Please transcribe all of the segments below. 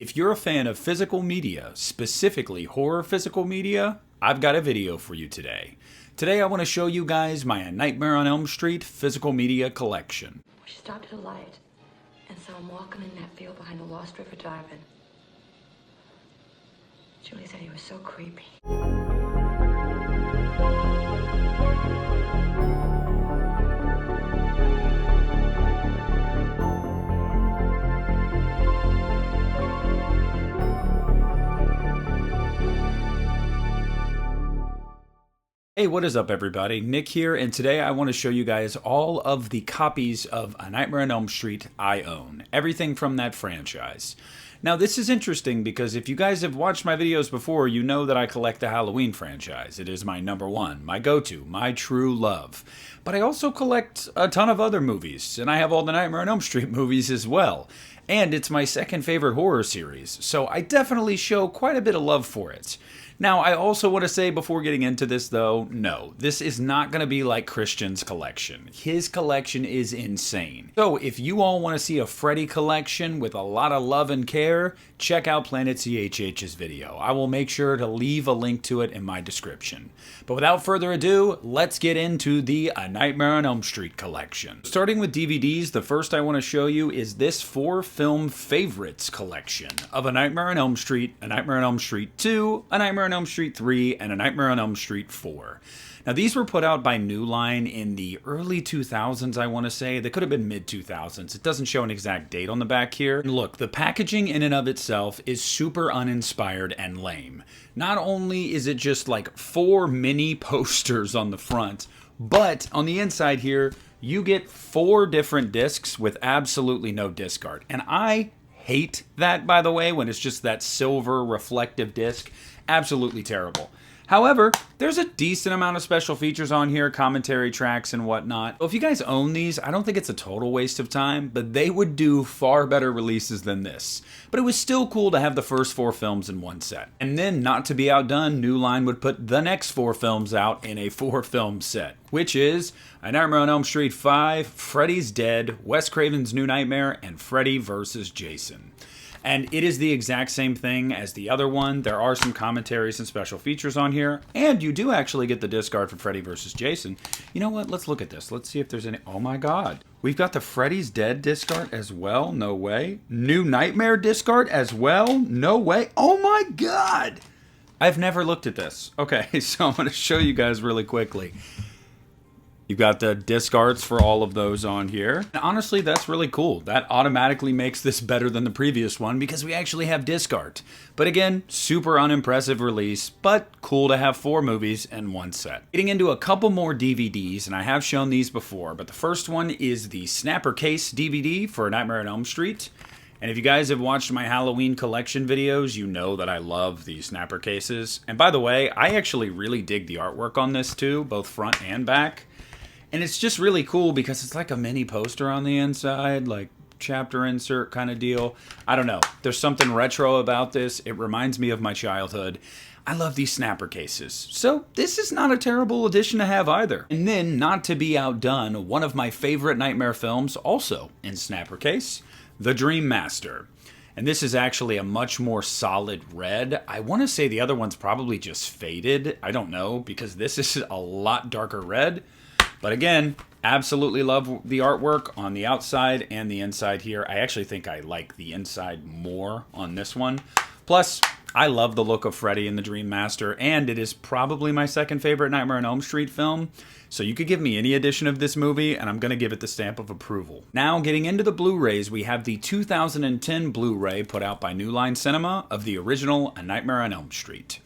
If you're a fan of physical media, specifically horror physical media, I've got a video for you today. Today I want to show you guys my Nightmare on Elm Street physical media collection. We stopped at a light and saw him walking in that field behind the Lost River Drive-In. Julie said he was so creepy. Hey, what is up everybody? Nick here, and today I want to show you guys all of the copies of A Nightmare on Elm Street I own. Everything from that franchise. Now this is interesting because if you guys have watched my videos before, you know that I collect the Halloween franchise. It is my number one, my go-to, my true love. But I also collect a ton of other movies, and I have all the Nightmare on Elm Street movies as well. And it's my second favorite horror series, so I definitely show quite a bit of love for it. Now, I also want to say before getting into this though, no, this is not going to be like Christian's collection. His collection is insane. So if you all want to see a Freddy collection with a lot of love and care, check out Planet CHH's video. I will make sure to leave a link to it in my description. But without further ado, let's get into the A Nightmare on Elm Street collection. Starting with DVDs, the first I want to show you is this 4-film favorites collection of A Nightmare on Elm Street, A Nightmare on Elm Street 2, A Nightmare on Elm Street 3, and A Nightmare on Elm Street 4. Now these were put out by New Line in the early 2000s, I want to say. They could have been mid-2000s. It doesn't show an exact date on the back here. And look, the packaging in and of itself is super uninspired and lame. Not only is it just like 4 mini posters on the front, but on the inside here, you get 4 different discs with absolutely no disc art. And I hate that, by the way, when it's just that silver reflective disc. Absolutely terrible. However, there's a decent amount of special features on here, commentary tracks and whatnot. Well, if you guys own these, I don't think it's a total waste of time, but they would do far better releases than this. But it was still cool to have the first 4 films in one set. And then, not to be outdone, New Line would put the next 4 films out in a 4-film set, which is A Nightmare on Elm Street 5, Freddy's Dead, Wes Craven's New Nightmare, and Freddy vs. Jason. And it is the exact same thing as the other one. There are some commentaries and special features on here. And you do actually get the disc art for Freddy vs. Jason. You know what? Let's look at this. Let's see if there's any... Oh my god. We've got the Freddy's Dead disc art as well. No way. New Nightmare disc art as well. No way. Oh my god. I've never looked at this. Okay, so I'm going to show you guys really quickly. You've got the disc arts for all of those on here. And honestly, that's really cool. That automatically makes this better than the previous one because we actually have disc art. But again, super unimpressive release, but cool to have 4 movies in one set. Getting into a couple more DVDs, and I have shown these before, but the first one is the Snapper Case DVD for Nightmare on Elm Street. And if you guys have watched my Halloween collection videos, you know that I love these snapper cases. And by the way, I actually really dig the artwork on this too, both front and back. And it's just really cool because it's like a mini poster on the inside, like chapter insert kind of deal. I don't know. There's something retro about this. It reminds me of my childhood. I love these snapper cases. So this is not a terrible addition to have either. And then, not to be outdone, one of my favorite Nightmare films also in snapper case, The Dream Master. And this is actually a much more solid red. I want to say the other one's probably just faded. I don't know, because this is a lot darker red. But again, absolutely love the artwork on the outside and the inside here. I actually think I like the inside more on this one. Plus, I love the look of Freddy in The Dream Master, and it is probably my second favorite Nightmare on Elm Street film. So you could give me any edition of this movie, and I'm going to give it the stamp of approval. Now, getting into the Blu-rays, we have the 2010 Blu-ray put out by New Line Cinema of the original A Nightmare on Elm Street.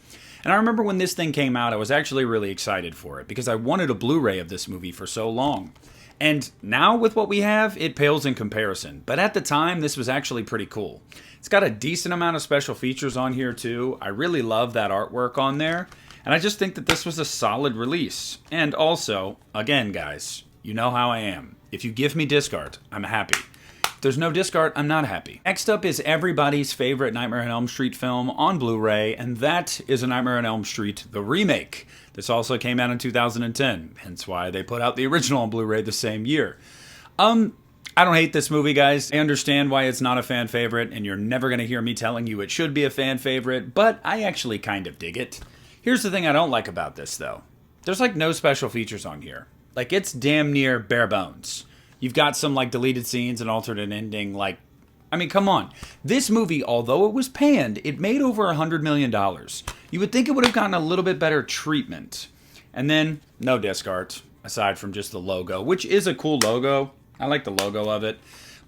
And I remember when this thing came out, I was actually really excited for it because I wanted a Blu-ray of this movie for so long. And now with what we have, it pales in comparison. But at the time, this was actually pretty cool. It's got a decent amount of special features on here too. I really love that artwork on there. And I just think that this was a solid release. And also, again guys, you know how I am. If you give me disc art, I'm happy. If there's no disc art, I'm not happy. Next up is everybody's favorite Nightmare on Elm Street film on Blu-ray, and that is A Nightmare on Elm Street, the remake. This also came out in 2010, hence why they put out the original on Blu-ray the same year. I don't hate this movie, guys. I understand why it's not a fan favorite, and you're never going to hear me telling you it should be a fan favorite, but I actually kind of dig it. Here's the thing I don't like about this, though. There's like no special features on here. Like, it's damn near bare bones. You've got some like deleted scenes and alternate ending, like, I mean, come on. This movie, although it was panned, it made over $100 million. You would think it would have gotten a little bit better treatment. And then, no disc art, aside from just the logo, which is a cool logo. I like the logo of it.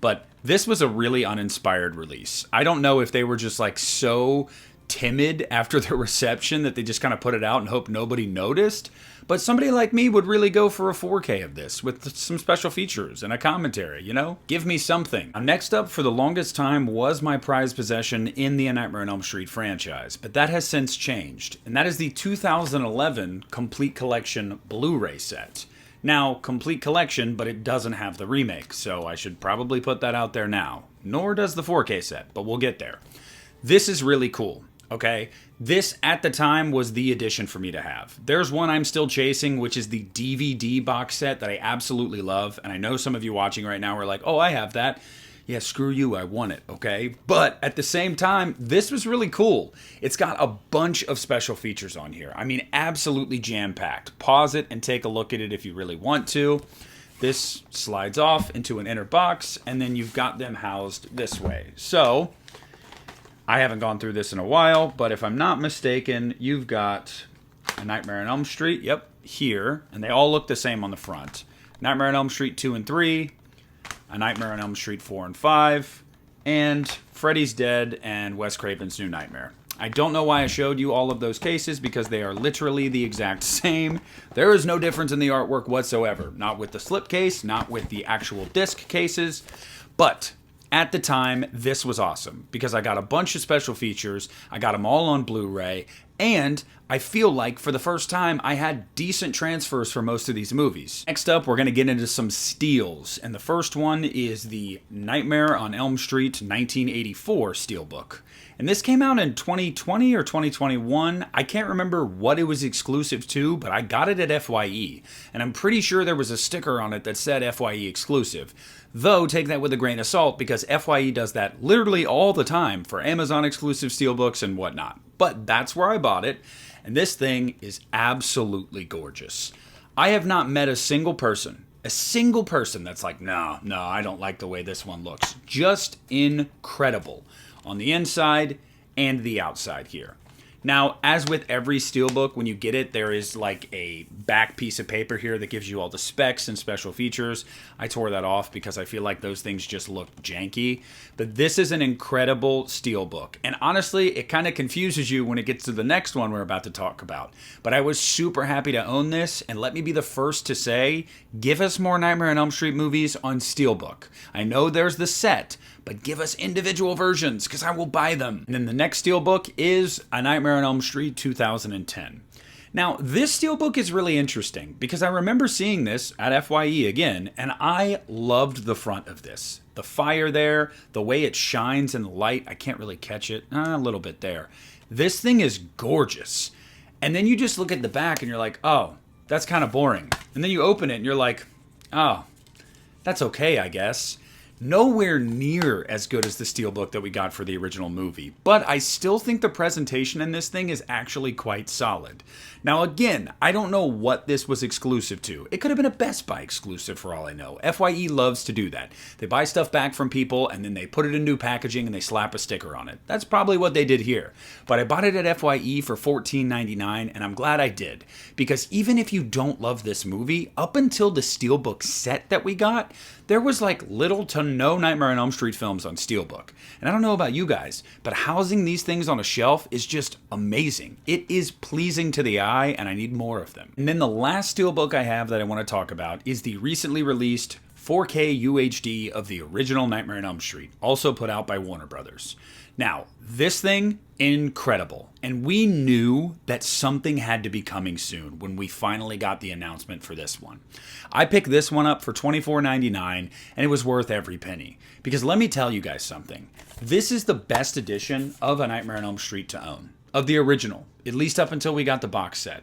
But this was a really uninspired release. I don't know if they were just like so timid after the reception that they just kind of put it out and hope nobody noticed. But somebody like me would really go for a 4K of this with some special features and a commentary, you know? Give me something. Now, next up for the longest time was my prized possession in the A Nightmare on Elm Street franchise, but that has since changed, and that is the 2011 Complete Collection Blu-ray set. Now, Complete Collection, but it doesn't have the remake, so I should probably put that out there now. Nor does the 4K set, but we'll get there. This is really cool. Okay, this at the time was the edition for me to have. There's one I'm still chasing, which is the DVD box set that I absolutely love. And I know some of you watching right now are like, oh, I have that. Yeah, screw you, I want it, okay? But at the same time, this was really cool. It's got a bunch of special features on here. I mean, absolutely jam-packed. Pause it and take a look at it if you really want to. This slides off into an inner box, and then you've got them housed this way. So I haven't gone through this in a while, but if I'm not mistaken, you've got A Nightmare on Elm Street, yep, here, and they all look the same on the front. Nightmare on Elm Street 2 and 3, A Nightmare on Elm Street 4 and 5, and Freddy's Dead and Wes Craven's New Nightmare. I don't know why I showed you all of those cases, because they are literally the exact same. There is no difference in the artwork whatsoever. Not with the slipcase, not with the actual disc cases, but at the time, this was awesome because I got a bunch of special features. I got them all on Blu-ray, and I feel like for the first time, I had decent transfers for most of these movies. Next up, we're going to get into some steals, and the first one is the Nightmare on Elm Street 1984 steelbook. And this came out in 2020 or 2021. I can't remember what it was exclusive to, but I got it at FYE. And I'm pretty sure there was a sticker on it that said FYE exclusive. Though, take that with a grain of salt, because FYE does that literally all the time for Amazon exclusive steelbooks and whatnot. But that's where I bought it, and this thing is absolutely gorgeous. I have not met a single person that's like, no, I don't like the way this one looks. Just incredible on the inside and the outside here. Now, as with every steelbook, when you get it, there is like a back piece of paper here that gives you all the specs and special features. I tore that off because I feel like those things just look janky. But this is an incredible steelbook. And honestly, it kind of confuses you when it gets to the next one we're about to talk about. But I was super happy to own this, and let me be the first to say, give us more Nightmare on Elm Street movies on steelbook. I know there's the set, but give us individual versions, because I will buy them. And then the next steelbook is A Nightmare on Elm Street 2010. Now, this steelbook is really interesting, because I remember seeing this at FYE again, and I loved the front of this. The fire there, the way it shines in the light, I can't really catch it, a little bit there. This thing is gorgeous. And then you just look at the back and you're like, oh, that's kind of boring. And then you open it and you're like, oh, that's okay, I guess. Nowhere near as good as the steelbook that we got for the original movie, but I still think the presentation in this thing is actually quite solid. Now again, I don't know what this was exclusive to. It could have been a Best Buy exclusive for all I know. FYE loves to do that. They buy stuff back from people and then they put it in new packaging and they slap a sticker on it. That's probably what they did here. But I bought it at FYE for $14.99, and I'm glad I did, because even if you don't love this movie, up until the steelbook set that we got, there was like little to no Nightmare on Elm Street films on steelbook. And I don't know about you guys, but housing these things on a shelf is just amazing. It is pleasing to the eye, and I need more of them. And then the last steelbook I have that I want to talk about is the recently released 4K UHD of the original Nightmare on Elm Street, also put out by Warner Brothers. Now, this thing, incredible. And we knew that something had to be coming soon when we finally got the announcement for this one. I picked this one up for $24.99, and it was worth every penny. Because let me tell you guys something. This is the best edition of A Nightmare on Elm Street to own. Of the original, at least up until we got the box set.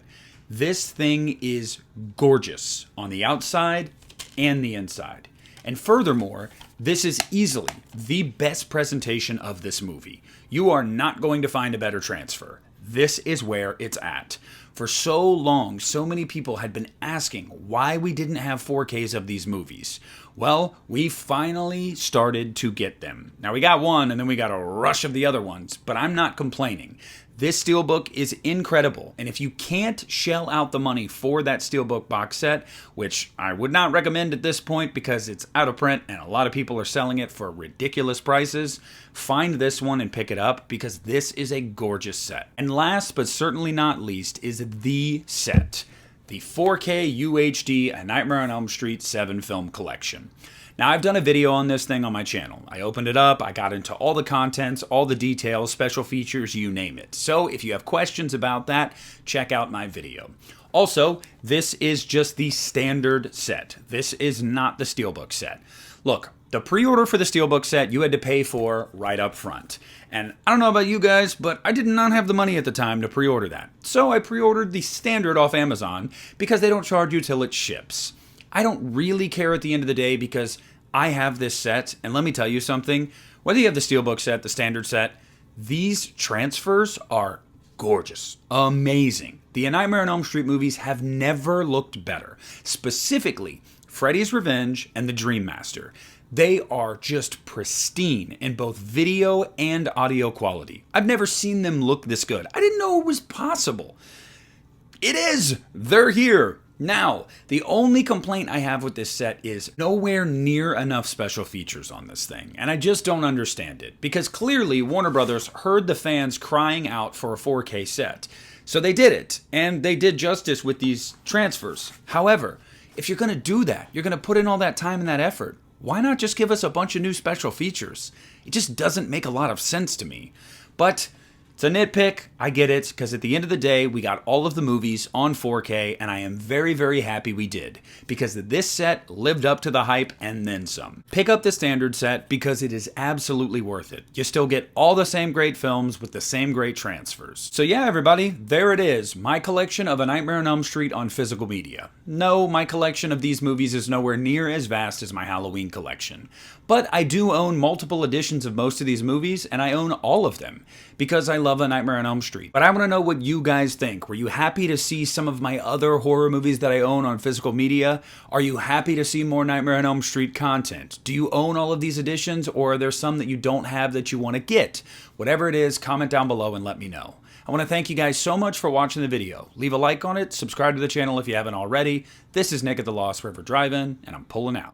This thing is gorgeous on the outside and the inside. And furthermore, this is easily the best presentation of this movie. You are not going to find a better transfer. This is where it's at. For so long, so many people had been asking why we didn't have 4Ks of these movies. Well, we finally started to get them. Now, we got one, and then we got a rush of the other ones, but I'm not complaining. This Steelbook is incredible, and if you can't shell out the money for that Steelbook box set, which I would not recommend at this point because it's out of print and a lot of people are selling it for ridiculous prices, find this one and pick it up because this is a gorgeous set. And last but certainly not least is the set, the 4K UHD A Nightmare on Elm Street 7 film collection. Now, I've done a video on this thing on my channel. I opened it up, I got into all the contents, all the details, special features, you name it. So if you have questions about that, check out my video. Also, this is just the standard set. This is not the Steelbook set. Look, the pre-order for the Steelbook set you had to pay for right up front. And I don't know about you guys, but I did not have the money at the time to pre-order that. So I pre-ordered the standard off Amazon because they don't charge you till it ships. I don't really care at the end of the day because I have this set, and let me tell you something, whether you have the Steelbook set, the standard set, these transfers are gorgeous, amazing. The A Nightmare on Elm Street movies have never looked better. Specifically, Freddy's Revenge and The Dream Master. They are just pristine in both video and audio quality. I've never seen them look this good. I didn't know it was possible. It is! They're here! Now, the only complaint I have with this set is nowhere near enough special features on this thing, and I just don't understand it, because clearly Warner Brothers heard the fans crying out for a 4K set. So they did it, and they did justice with these transfers. However, if you're going to do that, you're going to put in all that time and that effort, why not just give us a bunch of new special features? It just doesn't make a lot of sense to me. But it's a nitpick, I get it, because at the end of the day, we got all of the movies on 4K, and I am very, very happy we did, because this set lived up to the hype and then some. Pick up the standard set because it is absolutely worth it. You still get all the same great films with the same great transfers. So yeah, everybody, there it is, my collection of A Nightmare on Elm Street on physical media. No, my collection of these movies is nowhere near as vast as my Halloween collection. But I do own multiple editions of most of these movies, and I own all of them, because I love A Nightmare on Elm Street. But I want to know what you guys think. Were you happy to see some of my other horror movies that I own on physical media? Are you happy to see more Nightmare on Elm Street content? Do you own all of these editions, or are there some that you don't have that you want to get? Whatever it is, comment down below and let me know. I want to thank you guys so much for watching the video. Leave a like on it, subscribe to the channel if you haven't already. This is Nick at the Lost River Drive-In, and I'm pulling out.